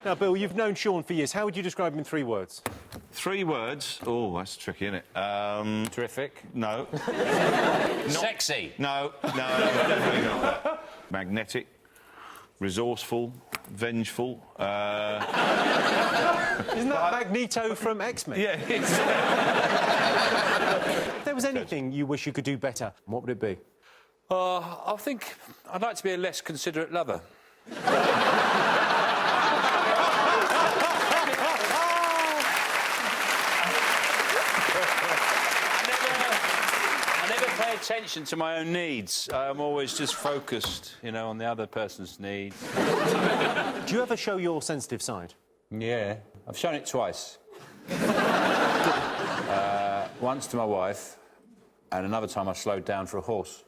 Now, Bill, you've known Sean for years. How would you describe him in 3 words? 3 words? Oh, that's tricky, isn't it? Terrific. No. Sexy. No, definitely not that. Magnetic, resourceful, vengeful. Isn't that Magneto from X-Men? Yeah, it's... If there was anything you wish you could do better, what would it be? I think I'd like to be a less considerate lover. I never pay attention to my own needs. I'm always just focused, you know, on the other person's needs. Do you ever show your sensitive side? Yeah. I've shown it twice. Once to my wife, and another time I slowed down for a horse.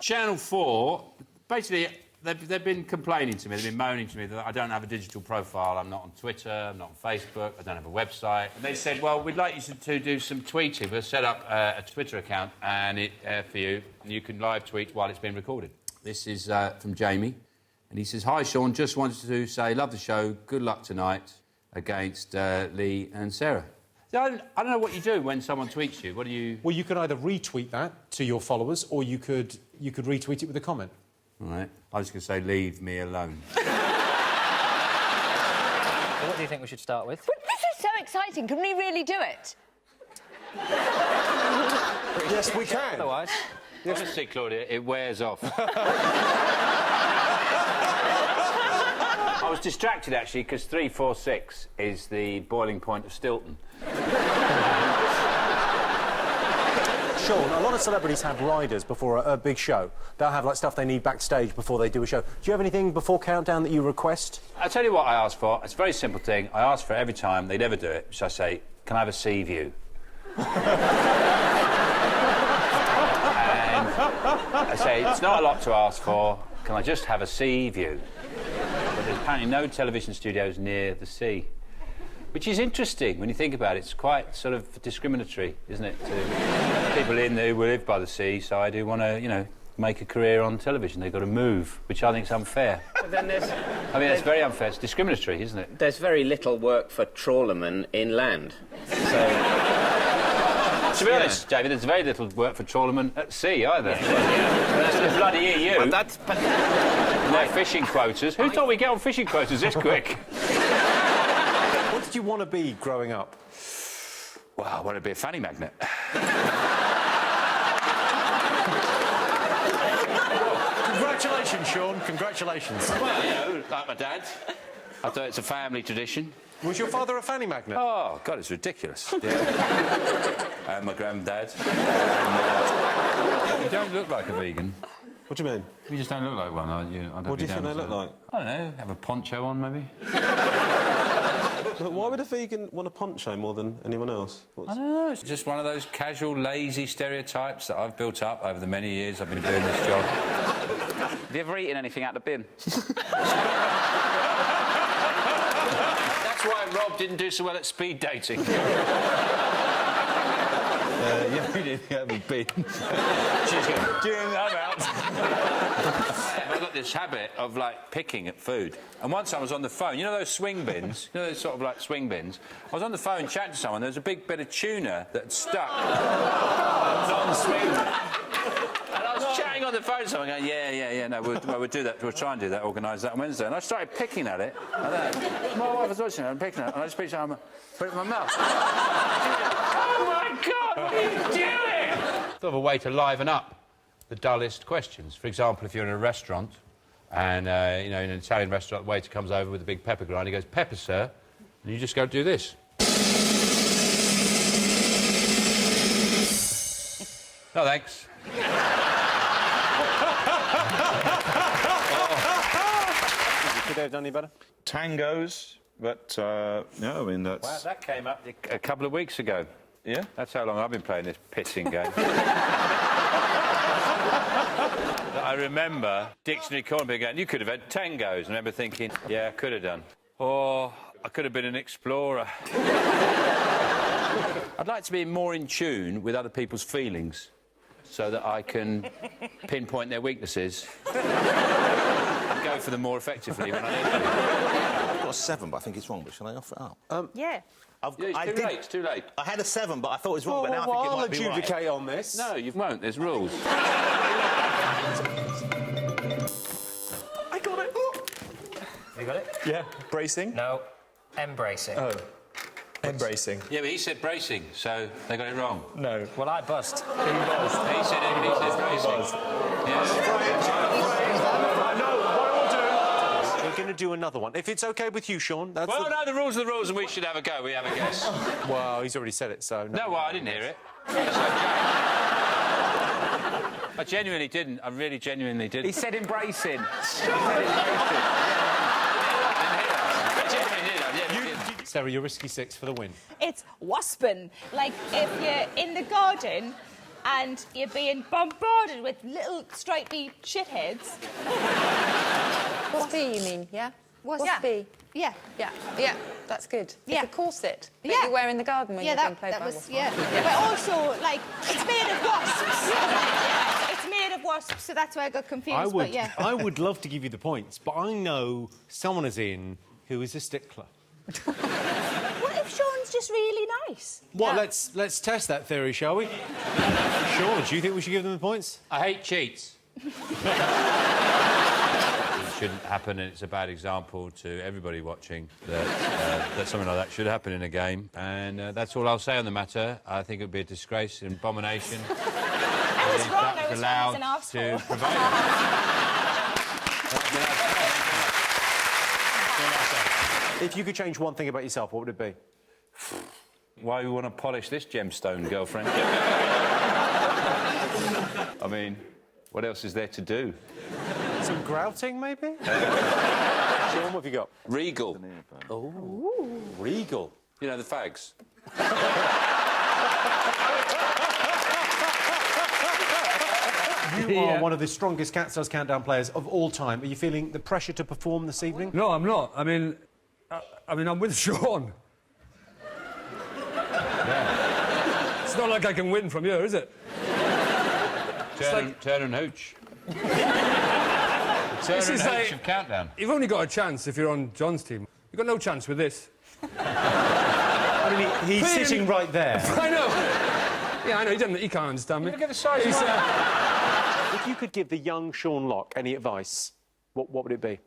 Channel 4, basically, they've been complaining to me, they've been moaning to me that I don't have a digital profile, I'm not on Twitter, I'm not on Facebook, I don't have a website. And they said, well, we'd like you to do some tweeting. We'll set up a Twitter account and for you, and you can live tweet while it's being recorded. This is from Jamie, and he says, "Hi, Sean, just wanted to say, love the show, good luck tonight against Lee and Sarah." So I don't know what you do when someone tweets you. What do you... Well, you could either retweet that to your followers, or you could retweet it with a comment. All right. I was going to say, leave me alone. What do you think we should start with? But this is so exciting. Can we really do it? Yes, we can. Otherwise... Honestly, Claudia, it wears off. I was distracted, actually, because 346 is the boiling point of Stilton. Sean, a lot of celebrities have riders before a big show. They'll have, like, stuff they need backstage before they do a show. Do you have anything before Countdown that you request? I'll tell you what I ask for. It's a very simple thing. I ask for every time they'd ever do it, which I say, can I have a sea view? I say, it's not a lot to ask for. Can I just have a sea view? But there's apparently no television studios near the sea. Which is interesting when you think about it. It's quite sort of discriminatory, isn't it? To people in there who live by the seaside who want to, you know, make a career on television. They've got to move, which I think is unfair. But then there's... I mean, it's very unfair. It's discriminatory, isn't it? There's very little work for trawlermen inland. So... To be honest, David, there's very little work for trawlermen at sea, either. That's the bloody EU. Well, that's... But... No fishing quotas. Who thought we'd get on fishing quotas this quick? What did you want to be growing up? Well, I want to be a Fanny Magnet. Congratulations, Sean. Congratulations. Well, you know, like my dad. I thought it's a family tradition. Was your father a Fanny Magnet? Oh, God, it's ridiculous. Yeah. And my granddad. You don't look like a vegan. What do you mean? You just don't look like one. I don't What do you think they look like? I don't know. Have a poncho on, maybe? But why would a vegan want a poncho more than anyone else? I don't know. It's just one of those casual, lazy stereotypes that I've built up over the many years I've been doing this job. Have you ever eaten anything out the bin? That's why Rob didn't do so well at speed dating. Yeah, we did have a bin. During I'm out. I've got this habit of, like, picking at food. And once I was on the phone, you know those swing bins? You know those sort of, like, swing bins? I was on the phone chatting to someone, there was a big bit of tuna that had stuck on the swing bin. And I was chatting on the phone to someone going, yeah, no, we'll do that, we'll try and do that, organise that on Wednesday. And I started picking at it, like that. My wife was watching it, and picking at it, and I just picked it up and put it in my mouth. Oh, my God, what are you doing? Sort of a way to liven up the dullest questions. For example, if you're in a restaurant and, you know, in an Italian restaurant, the waiter comes over with a big pepper grinder, he goes, "Pepper, sir," and you just go do this. No, thanks. Could they have done any better? Tangos, but, no, I mean, that's... Wow, that came up a couple of weeks ago. Yeah? That's how long I've been playing this pissing game. I remember Dictionary Corner going, you could have had tangos. I remember thinking, yeah, I could have done. Or I could have been an explorer. I'd like to be more in tune with other people's feelings. so that I can pinpoint their weaknesses and go for them more effectively when I need to. I've got a 7, but I think it's wrong. But shall I offer it up? Yeah. Yeah, it's too late. It's too late. I had a 7, but I thought it was wrong. But now I think it I'll might be right. adjudicate on this. No, you won't. There's rules. I got it. You got it? Yeah, bracing. No. Embracing. Oh, embracing. Yeah, but he said bracing, so they got it wrong. No. Well, I bust. He said bracing. Yeah. We're going to do another one. If it's OK with you, Sean, that's Well, no, the rules are the rules, and we should have a go. We have a guess. Well, he's already said it, so... No, well, I didn't hear it. I genuinely didn't. I really genuinely didn't. He said embracing. Sarah, your risky 6 for the win. It's waspin. Like, if you're in the garden and you're being bombarded with little stripy shitheads. Waspy, you mean, yeah? Yeah. Waspy. Yeah. Yeah, yeah, that's good. Yeah. It's a corset that Yeah. you wear in the garden when Yeah, you're being played that by was, wasps. yeah. But also, like, it's made of wasps. It's made of wasps, so that's why I got confused, but yeah. I would love to give you the points, but I know someone is in who is a stickler. What if Sean's just really nice? Well, let's test that theory, shall we? Sean, do you think we should give them the points? I hate cheats. It shouldn't happen, and it's a bad example to everybody watching that something like that should happen in a game. And that's all I'll say on the matter. I think it would be a disgrace, an abomination. I was wrong. I was wrong as an arsehole. If you could change one thing about yourself, what would it be? Why you want to polish this gemstone, girlfriend? I mean, what else is there to do? Some grouting, maybe? Sean, what have you got? Regal. Oh, regal. You know, the fags. You are one of the strongest Cat Stars Countdown players of all time. Are you feeling the pressure to perform this evening? No, I'm not. I mean, I'm with Sean. Yeah. It's not like I can win from here, is it? Turn and hooch. Turn and hooch of Countdown. You've only got a chance if you're on John's team. You've got no chance with this. I mean, he's sitting right there. I know. Yeah, I know. He can't understand me. Look at the size of If you could give the young Sean Locke any advice, what would it be?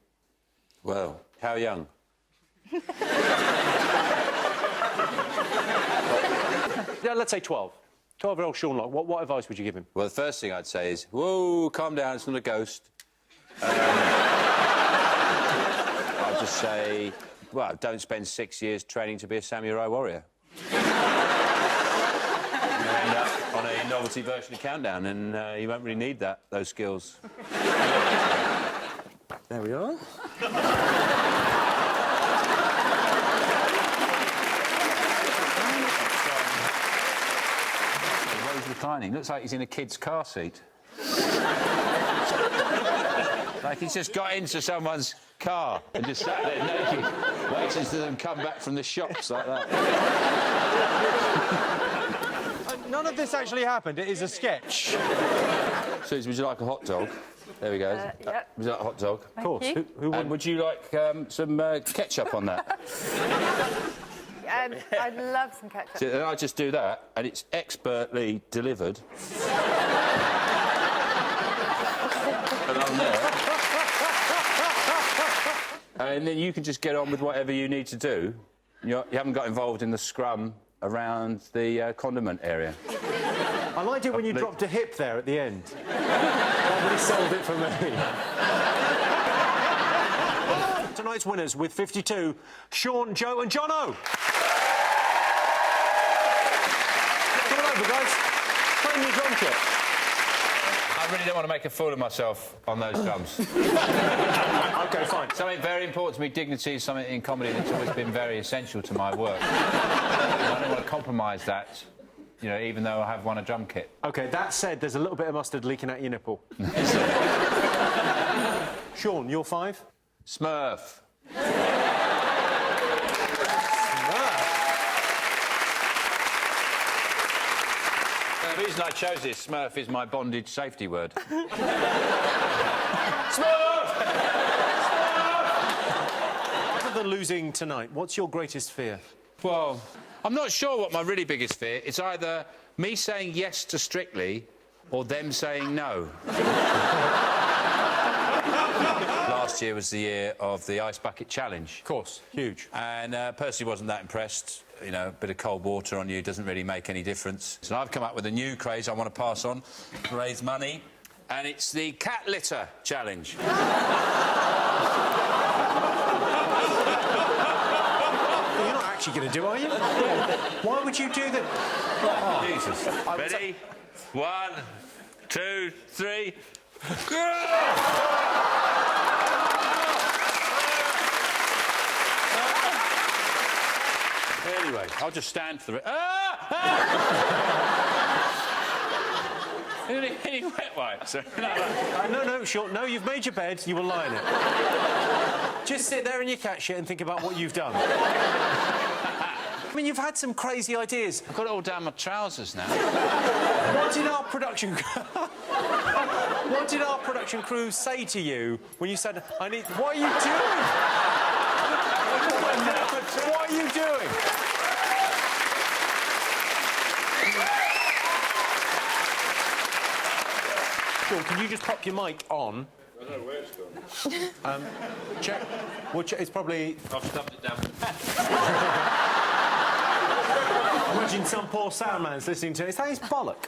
Well, how young? Yeah, let's say 12. 12-year-old Sean Locke, what advice would you give him? Well, the first thing I'd say is, whoa, calm down, it's not a ghost. I'd just say, well, don't spend 6 years training to be a samurai warrior. You end up on a novelty version of Countdown, and you won't really need those skills. There we are. Rose reclining. Looks like he's in a kid's car seat. Like he's just got into someone's car and just sat there naked, waiting for them to come back from the shops like that. None of this actually happened. It is a sketch. Suze, would you like a hot dog? There we go. Yeah. Would you like a hot dog? Of course. Who And wouldn't? would you like some ketchup on that? I'd love some ketchup. So then I just do that, and it's expertly delivered. And I'm there. And then you can just get on with whatever you need to do. You haven't got involved in the scrum around the condiment area. I liked it when you dropped a hip there at the end. That really sold it for me. Tonight's winners with 52, Sean, Joe and Jono. Come on over, guys. Play me your drum kit. I really don't want to make a fool of myself on those drums. OK, fine. Something very important to me, dignity is something in comedy that's always been very essential to my work. I don't want to compromise that, you know, even though I have won a drum kit. OK, that said, there's a little bit of mustard leaking out your nipple. Sean, you're 5? Smurf. reason I chose this, Smurf is my bondage safety word. Other than losing tonight, what's your greatest fear? Well, I'm not sure what my really biggest fear is. Either me saying yes to Strictly or them saying no. Last year was the year of the Ice Bucket Challenge. Of course, huge. And personally wasn't that impressed. You know, a bit of cold water on you doesn't really make any difference. So I've come up with a new craze I want to pass on to raise money, and it's the Cat Litter Challenge. You're not actually going to do, are you? Why would you do that? Oh, Jesus. Ready? 1, 2, 3. Anyway, I'll just stand for it. Any wet wipes? No, sure. No, you've made your bed, you will lie in it. Just sit there in your cat shit and think about what you've done. I mean, you've had some crazy ideas. I've got it all down my trousers now. What did our production... What did our production crew say to you when you said, I need... What are you doing? What are you doing? Sean, can you just pop your mic on? I don't know where it's gone. Check. Well, it's probably... I've stuffed it down. Imagine some poor sound man's listening to it. It's bollock.